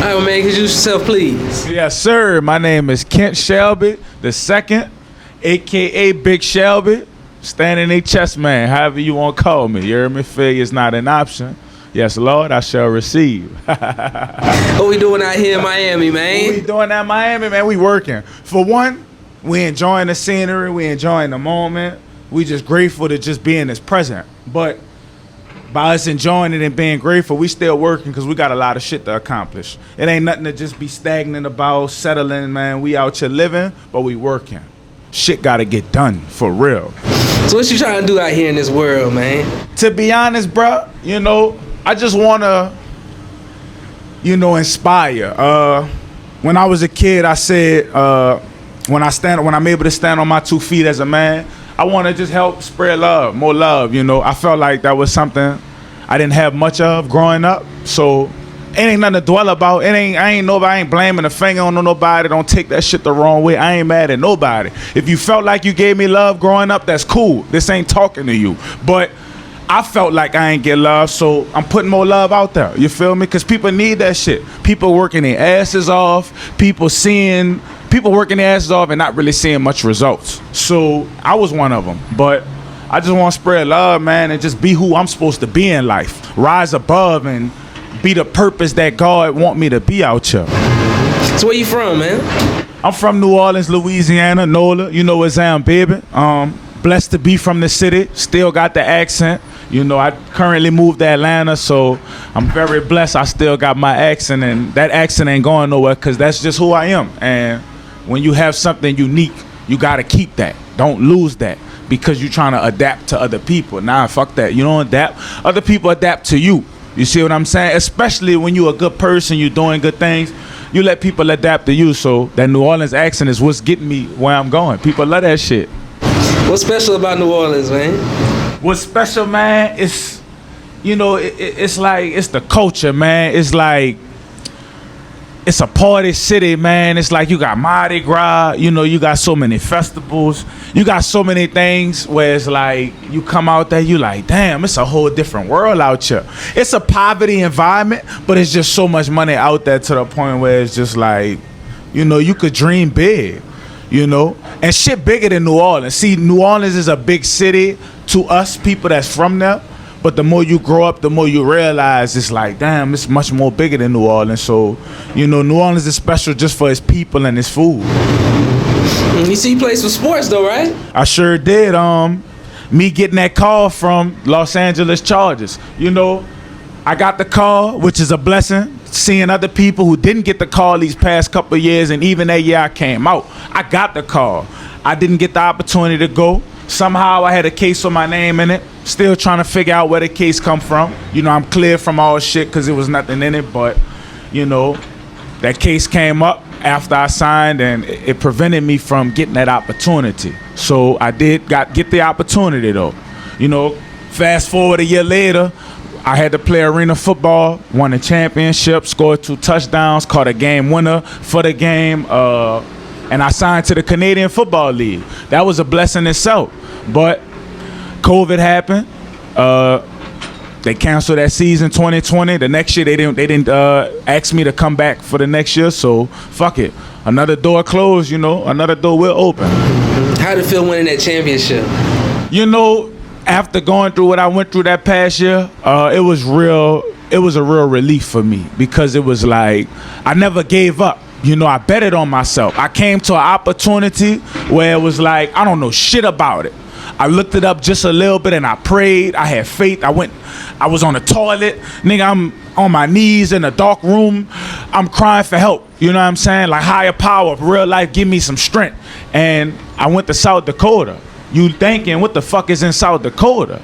right, well, man, introduce yourself, please. Yes, sir. My name is Kent Shelby the second, a.k.a. Big Shelby. Standing a chess man, however you want to call me. You hear me? Failure is not an option. Yes, Lord, I shall receive. What we doing out here in Miami, man? What we doing out in Miami, man? We working. For one, we enjoying the scenery. We enjoying the moment. We just grateful to just be in this present. But by us enjoying it and being grateful, we still working because we got a lot of shit to accomplish. It ain't nothing to just be stagnant about, settling, man. We out here living, but we working. Shit got to get done, for real. So what you trying to do out here in this world, man? To be honest, bro, you know, I just want to, you know, inspire. When I was a kid, I said, when I'm able to stand on my 2 feet as a man, I want to just help spread love, more love, you know. I felt like that was something I didn't have much of growing up, so it ain't nothing to dwell about. I ain't blaming a finger on nobody. Don't take that shit the wrong way. I ain't mad at nobody. If you felt like you gave me love growing up, that's cool. This ain't talking to you. But I felt like I ain't get love, so I'm putting more love out there. You feel me? Because people need that shit. People working their asses off. People working their asses off and not really seeing much results. So I was one of them. But I just want to spread love, man, and just be who I'm supposed to be in life. Rise above and be the purpose that God want me to be out here. So where you from, man? I'm from New Orleans, Louisiana, NOLA. You know what's I'm, baby. Blessed to be from the city. Still got the accent. You know, I currently moved to Atlanta, so I'm very blessed. I still got my accent, and that accent ain't going nowhere because that's just who I am. And when you have something unique, you got to keep that. Don't lose that because you're trying to adapt to other people. Nah, fuck that. You don't adapt. Other people adapt to you. You see what I'm saying? Especially when you're a good person, you're doing good things, you let people adapt to you. So that New Orleans accent is what's getting me where I'm going. People love that shit. What's special about New Orleans, man? What's special, man, is, you know, it's like, it's the culture, man. It's like, it's a party city, man. It's like you got Mardi Gras, you know, you got so many festivals. You got so many things where it's like you come out there, you like, damn, it's a whole different world out here. It's a poverty environment, but it's just so much money out there to the point where it's just like, you know, you could dream big, you know? And shit bigger than New Orleans. See, New Orleans is a big city to us people that's from there. But the more you grow up, the more you realize it's like, damn, it's much more bigger than New Orleans. So, you know, New Orleans is special just for its people and its food. You see, you play some sports though, right? I sure did. Me getting that call from Los Angeles Chargers. You know, I got the call, which is a blessing. Seeing other people who didn't get the call these past couple of years, and even that year I came out, I got the call. I didn't get the opportunity to go. Somehow I had a case with my name in it. Still trying to figure out where the case come from. You know, I'm clear from all shit because there was nothing in it. But, you know, that case came up after I signed, and it prevented me from getting that opportunity. So I did get the opportunity, though. You know, fast forward a year later, I had to play arena football, won a championship, scored 2 touchdowns, caught a game winner for the game, and I signed to the Canadian Football League. That was a blessing itself. But COVID happened. They canceled that season 2020. The next year they didn't ask me to come back for the next year. So fuck it. Another door closed, you know. Another door will open. How did it feel winning that championship? You know, after going through what I went through that past year, it was a real relief for me because it was like I never gave up. You know, I betted on myself. I came to an opportunity where it was like, I don't know shit about it. I looked it up just a little bit and I prayed. I had faith. I was on the toilet. Nigga, I'm on my knees in a dark room. I'm crying for help. You know what I'm saying? Like higher power, real life, give me some strength. And I went to South Dakota. You thinking, what the fuck is in South Dakota?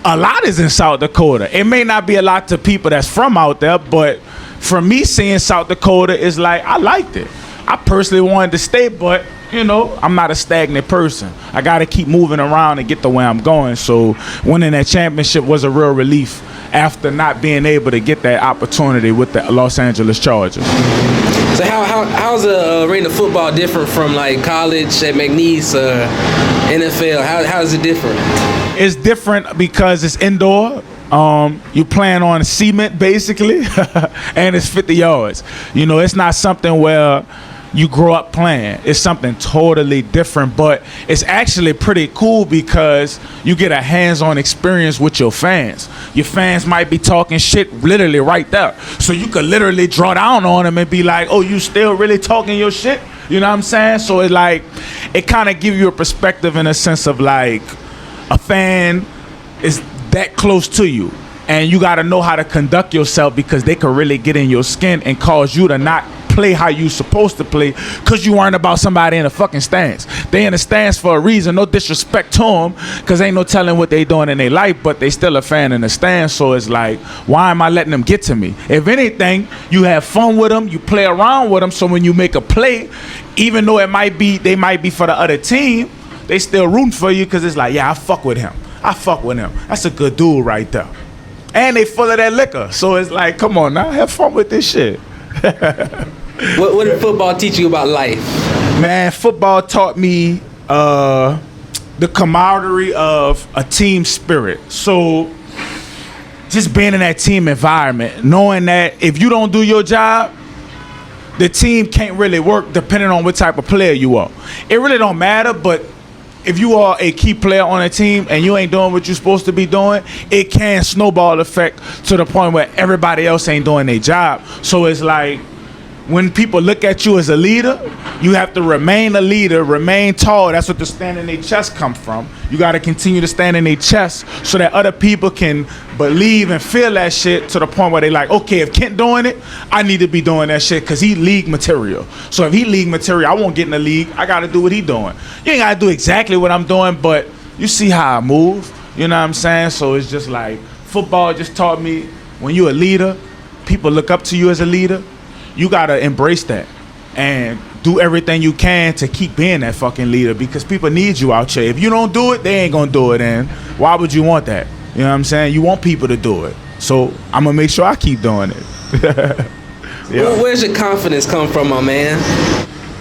A lot is in South Dakota. It may not be a lot to people that's from out there, but for me, seeing South Dakota is like, I liked it. I personally wanted to stay, but, you know, I'm not a stagnant person. I got to keep moving around and get to where I'm going. So winning that championship was a real relief after not being able to get that opportunity with the Los Angeles Chargers. So how's arena football different from like college at McNeese, NFL? How is it different? It's different because it's indoor. You playing on cement basically, and it's 50 yards. You know, it's not something where you grow up playing. It's something totally different, but it's actually pretty cool because you get a hands-on experience with your fans. Your fans might be talking shit literally right there. So you could literally draw down on them and be like, oh, you still really talking your shit? You know what I'm saying? So it's like, it kind of give you a perspective in a sense of like, a fan is that close to you. And you got to know how to conduct yourself because they could really get in your skin and cause you to not play how you supposed to play because you weren't about somebody in the fucking stands. They in the stands for a reason. No disrespect to them because ain't no telling what they doing in their life, but they still a fan in the stands. So it's like, why am I letting them get to me? If anything, you have fun with them, you play around with them, so when you make a play, even though they might be for the other team, they still rooting for you because it's like, yeah, I fuck with him. That's a good dude right there. And they full of that liquor. So it's like, come on now, have fun with this shit. What did football teach you about life? Man, football taught me the camaraderie of a team spirit. So just being in that team environment, knowing that if you don't do your job, the team can't really work depending on what type of player you are. It really don't matter, but if you are a key player on a team and you ain't doing what you're supposed to be doing, it can snowball effect to the point where everybody else ain't doing their job. So it's like, when people look at you as a leader, you have to remain a leader, remain tall. That's what the stand in their chest come from. You got to continue to stand in their chest so that other people can believe and feel that shit to the point where they like, okay, if Kent doing it, I need to be doing that shit because he league material. So if he league material, I won't get in the league. I got to do what he doing. You ain't got to do exactly what I'm doing, but you see how I move. You know what I'm saying? So it's just like, football just taught me when you're a leader, people look up to you as a leader. You gotta embrace that and do everything you can to keep being that fucking leader because people need you out here. If you don't do it, they ain't gonna do it, and why would you want that? You know what I'm saying? You want people to do it. So I'm gonna make sure I keep doing it. Yeah. Well, where's your confidence come from, my man?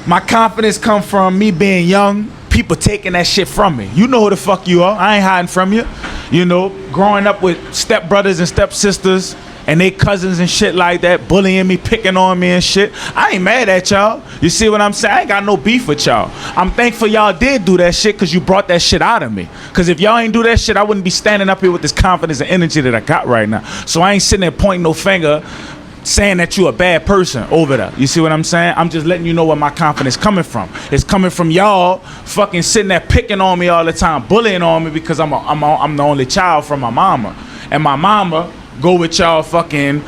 My confidence come from me being young, people taking that shit from me. You know who the fuck you are. I ain't hiding from you. You know, growing up with stepbrothers and stepsisters and they cousins and shit like that, bullying me, picking on me and shit. I ain't mad at y'all. You see what I'm saying? I ain't got no beef with y'all. I'm thankful y'all did do that shit because you brought that shit out of me. Because if y'all ain't do that shit, I wouldn't be standing up here with this confidence and energy that I got right now. So I ain't sitting there pointing no finger saying that you a bad person over there. You see what I'm saying? I'm just letting you know where my confidence coming from. It's coming from y'all fucking sitting there picking on me all the time, bullying on me because I'm the only child from my mama. And my mama go with y'all fucking,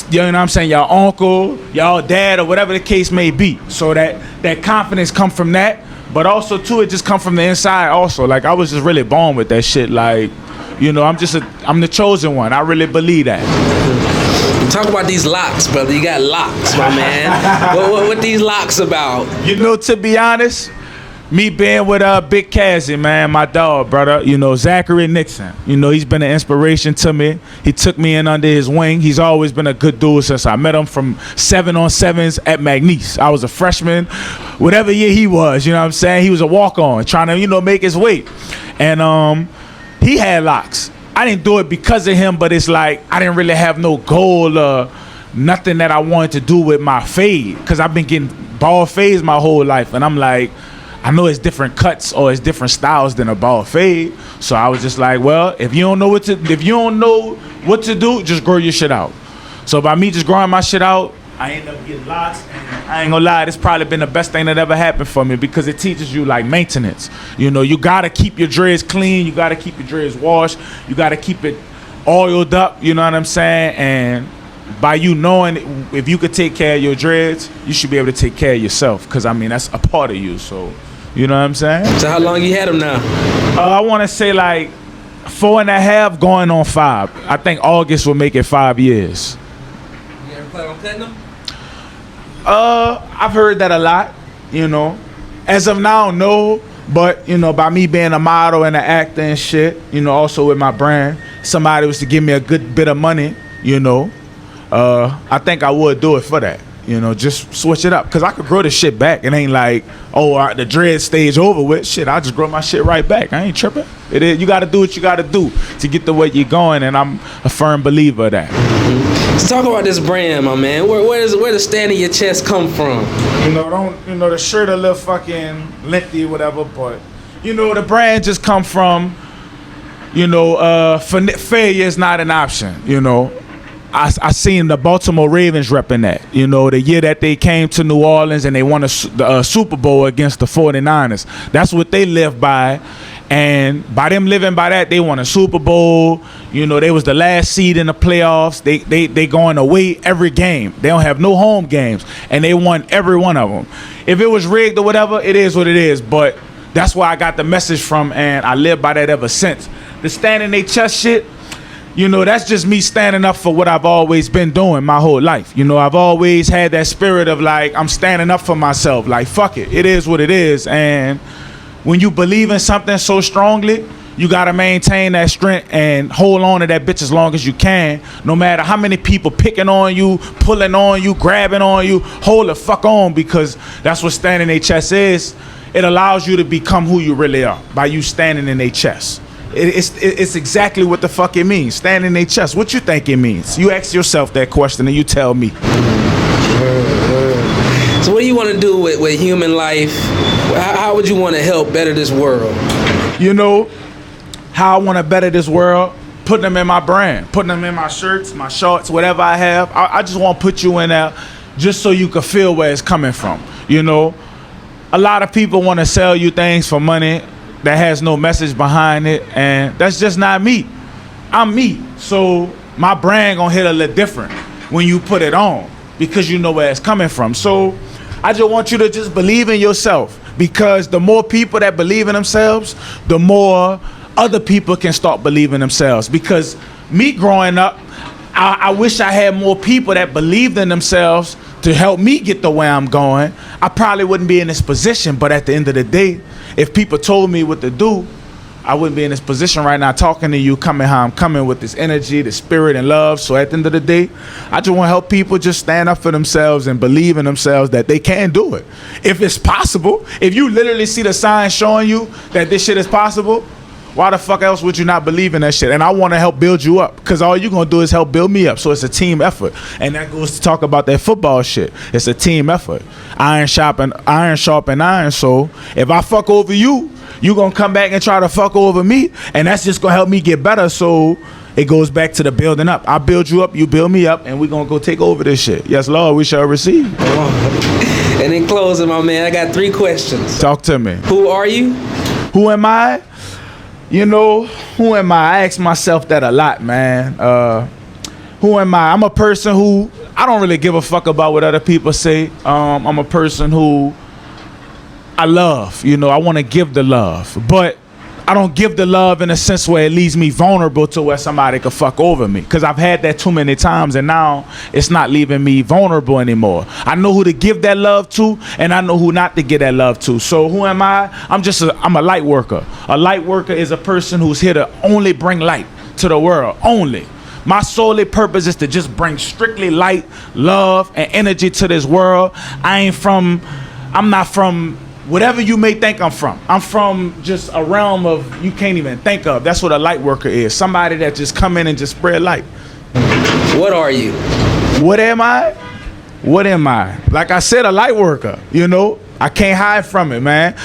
you know what I'm saying, y'all uncle, y'all dad, or whatever the case may be. So that confidence come from that, but also too, it just come from the inside also. Like, I was just really born with that shit. Like, you know, I'm the chosen one. I really believe that. Talk about these locks, brother. You got locks, my man. What these locks about? You know, to be honest, me being with Big Cassie, man, my dog, brother, you know, Zachary Nixon. You know, he's been an inspiration to me. He took me in under his wing. He's always been a good dude since I met him from 7-on-7s at McNeese. I was a freshman, whatever year he was, you know what I'm saying? He was a walk-on, trying to, you know, make his way. And he had locks. I didn't do it because of him, but it's like I didn't really have no goal or nothing that I wanted to do with my fade because I've been getting bald fades my whole life. And I'm like, I know it's different cuts or it's different styles than a bald fade. So I was just like, well, if you don't know what to do, just grow your shit out. So by me just growing my shit out, I ended up getting locks, and I ain't gonna lie, it's probably been the best thing that ever happened for me because it teaches you like maintenance. You know, you gotta keep your dreads clean, you gotta keep your dreads washed, you gotta keep it oiled up, you know what I'm saying? And by you knowing if you could take care of your dreads, you should be able to take care of yourself because, I mean, that's a part of you, so, you know what I'm saying? So how long you had them now? I wanna say like 4.5 going on 5. I think August will make it 5 years. You ever plan on cutting them? I've heard that a lot, you know. As of now, no. But, you know, by me being a model and an actor and shit, you know, also with my brand, somebody was to give me a good bit of money, you know, I think I would do it for that. You know, just switch it up. Because I could grow this shit back. It ain't like, oh, the dread stage over with. Shit, I just grow my shit right back. I ain't tripping. It is. You got to do what you got to do to get the way you're going, and I'm a firm believer of that. Let's talk about this brand, my man. Where does stand in your chest come from? The shirt a little fucking lengthy or whatever, but, the brand just come from, failure is not an option, I seen the Baltimore Ravens repping that, the year that they came to New Orleans and they won a Super Bowl against the 49ers. That's what they live by. And by them living by that, they won a Super Bowl. They was the last seed in the playoffs. They going away every game. They don't have no home games. And they won every one of them. If it was rigged or whatever, it is what it is. But that's where I got the message from, and I live by that ever since. The stand in they chest shit, that's just me standing up for what I've always been doing my whole life. I've always had that spirit of like, I'm standing up for myself. Like, fuck it. It is what it is. And when you believe in something so strongly, you got to maintain that strength and hold on to that bitch as long as you can. No matter how many people picking on you, pulling on you, grabbing on you, hold the fuck on, because that's what standing in their chest is. It allows you to become who you really are by you standing in their chest. It's exactly what the fuck it means. Standing in their chest. What you think it means? You ask yourself that question and you tell me. So what do you want to do with human life? How would you want to help better this world? How I want to better this world? Putting them in my brand. Putting them in my shirts, my shorts, whatever I have. I just want to put you in there just so you can feel where it's coming from. A lot of people want to sell you things for money that has no message behind it, and that's just not me. I'm me. So my brand gonna hit a little different when you put it on, because you know where it's coming from. So I just want you to just believe in yourself, because the more people that believe in themselves, the more other people can start believing themselves. Because me growing up, I wish I had more people that believed in themselves to help me get the way I'm going. I probably wouldn't be in this position, but at the end of the day, if people told me what to do, I wouldn't be in this position right now talking to you, coming how I'm coming with this energy, the spirit and love. So at the end of the day, I just want to help people just stand up for themselves and believe in themselves that they can do it. If it's possible, if you literally see the signs showing you that this shit is possible, why the fuck else would you not believe in that shit? And I want to help build you up, because all you're going to do is help build me up. So it's a team effort. And that goes to talk about that football shit. It's a team effort. Iron sharpen iron. So if I fuck over you, you going to come back and try to fuck over me. And that's just going to help me get better. So it goes back to the building up. I build you up, you build me up, and we're going to go take over this shit. Yes, Lord, we shall receive. And in closing, my man, I got 3 questions. Talk to me. Who are you? Who am I? Who am I? I ask myself that a lot, man. Who am I? I'm a person who, I don't really give a fuck about what other people say. I'm a person who I love. I want to give the love. But I don't give the love in a sense where it leaves me vulnerable to where somebody could fuck over me. Because I've had that too many times, and now it's not leaving me vulnerable anymore. I know who to give that love to, and I know who not to give that love to. So who am I? I'm a light worker. A light worker is a person who's here to only bring light to the world. Only. My solely purpose is to just bring strictly light, love, and energy to this world. I'm not from whatever you may think I'm from. I'm from just a realm of you can't even think of. That's what a light worker is. Somebody that just come in and just spread light. What are you? What am I? What am I? Like I said, a light worker. I can't hide from it, man.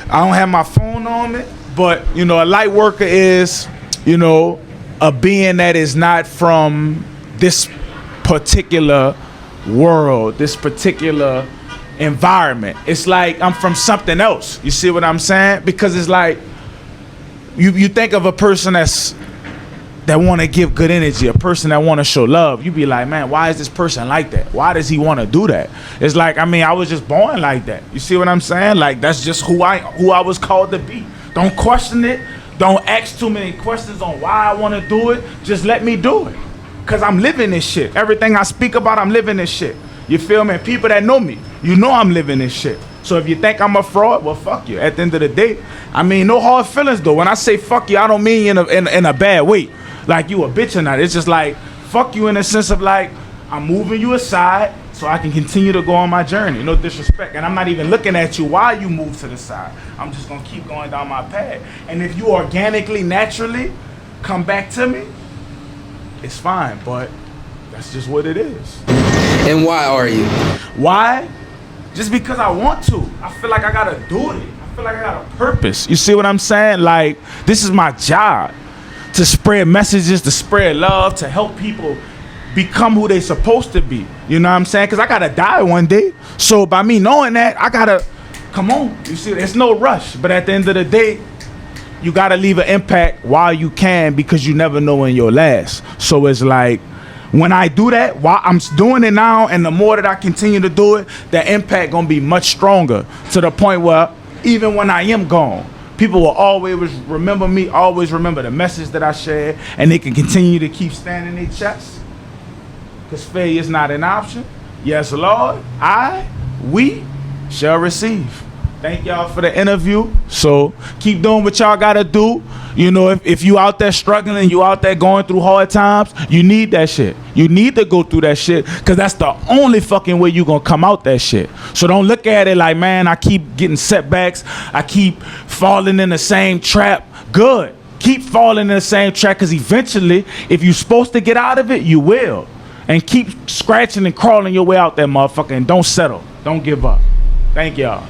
I don't have my phone on me, but a light worker is, a being that is not from this particular world, this particular environment. It's like I'm from something else. You see what I'm saying? Because it's like you think of a person that want to give good energy, a person that want to show love. You be like, man, why is this person like that? Why does he want to do that? It's like, I was just born like that. You see what I'm saying? Like, that's just who I was called to be. Don't question it. Don't ask too many questions on why I want to do it. Just let me do it. Because I'm living this shit. Everything I speak about, I'm living this shit. You feel me? And people that know me, I'm living this shit. So if you think I'm a fraud, well, fuck you. At the end of the day, no hard feelings though. When I say fuck you, I don't mean in a bad way. Like you a bitch or not. It's just like, fuck you in the sense of like, I'm moving you aside so I can continue to go on my journey. No disrespect. And I'm not even looking at you while you move to the side. I'm just gonna keep going down my path. And if you organically, naturally come back to me, it's fine, but that's just what it is. And why are you? Why? Just because I want to. I feel like I gotta do it. I feel like I got a purpose. You see what I'm saying? Like, this is my job. To spread messages, to spread love, to help people become who they supposed to be. You know what I'm saying? Because I gotta die one day. So by me knowing that, I gotta, come on. You see, it's no rush. But at the end of the day, you gotta leave an impact while you can, because you never know when you'll last. So it's like, when I do that, while I'm doing it now, and the more that I continue to do it, the impact gonna be much stronger, to the point where even when I am gone, people will always remember me, always remember the message that I shared, and they can continue to keep standing their chest. Because failure is not an option. Yes, Lord, we shall receive. Thank y'all for the interview. So keep doing what y'all gotta do. You know, if you out there struggling, you out there going through hard times, you need that shit. You need to go through that shit, because that's the only fucking way you gonna come out that shit. So don't look at it like, man, I keep getting setbacks, I keep falling in the same trap. Good. Keep falling in the same trap, because eventually, if you're supposed to get out of it, you will. And keep scratching and crawling your way out there, motherfucker, and don't settle. Don't give up. Thank y'all.